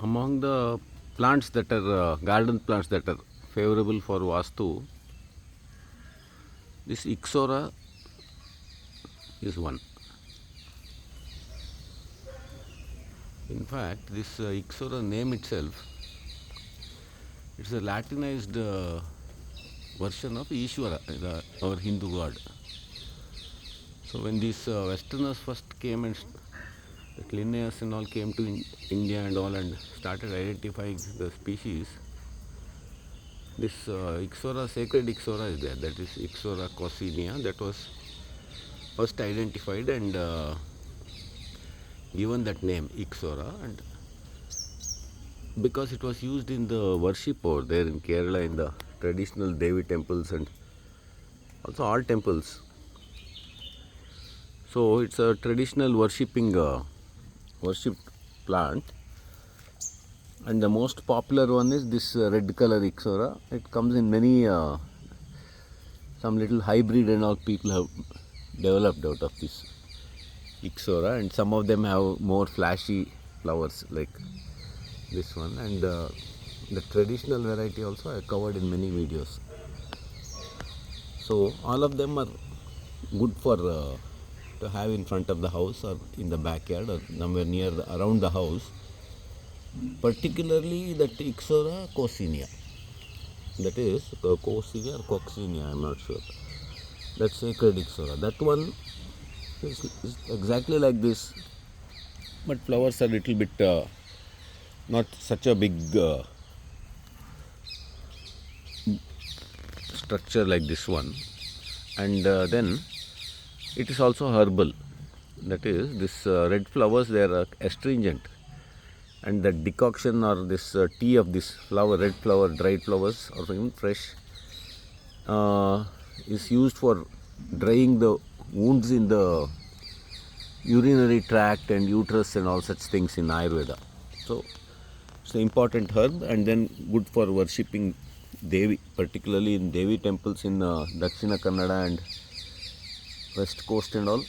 Among the plants that are garden plants that are favorable for Vaastu, this Ixora is one. In fact, this Ixora name itself, it's a Latinized version of Ishwara, our Hindu god. So when these Westerners first came and the Linnaeus and all came to India and all and started identifying the species, this Ixora, sacred Ixora is there. That is Ixora coccinea. That was first identified and given that name Ixora, and because it was used in the worship over there in Kerala in the traditional Devi temples and also all temples. So it's a traditional worshipping worship plant, and the most popular one is this red color Ixora. It comes in many some little hybrid and all people have developed out of this Ixora, and some of them have more flashy flowers like this one, and the traditional variety also I covered in many videos. So all of them are good for to have in front of the house or in the backyard or somewhere near around the house, particularly that Ixora coccinea, that is coccinea or coccinea, I'm not sure, that sacred Ixora, that one is exactly like this, but flowers are a little bit not such a big structure like this one, and then it is also herbal. That is, this red flowers, they are astringent, and the decoction or this tea of this flower, red flower, dried flowers or even fresh, is used for drying the wounds in the urinary tract and uterus and all such things in Ayurveda. So it's an important herb, and then good for worshipping Devi, particularly in Devi temples in Dakshina Kannada and West Coast and all.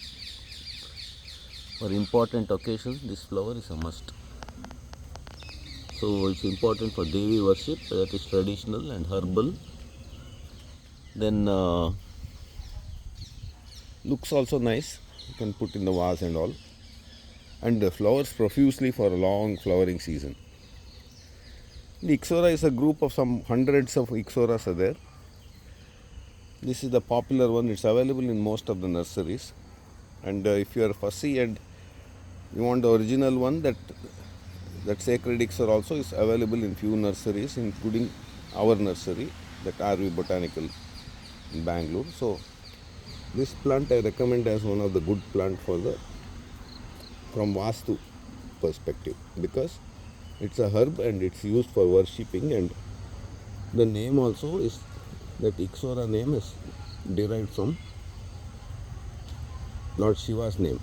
For important occasions, this flower is a must. So it's important for Devi worship, that is traditional and herbal. Then looks also nice, you can put in the vase and all, and flowers profusely for a long flowering season. The Ixora is a group of some hundreds of Ixoras are there. This is the popular one. It's available in most of the nurseries, and if you are fussy and you want the original one, that sacred Ixora also is available in few nurseries, including our nursery, that RV Botanical in Bangalore. So this plant I recommend as one of the good plant for from Vaastu perspective, because it's a herb and it's used for worshipping, and the name also is, that Ixora name is derived from Lord Shiva's name.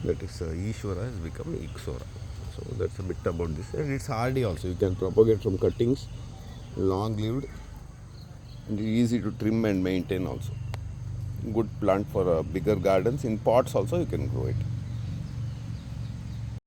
That is Ishwara has become Ixora. So that's a bit about this, and it's hardy also. You can propagate from cuttings, long lived, and easy to trim and maintain also. Good plant for bigger gardens. In pots also you can grow it.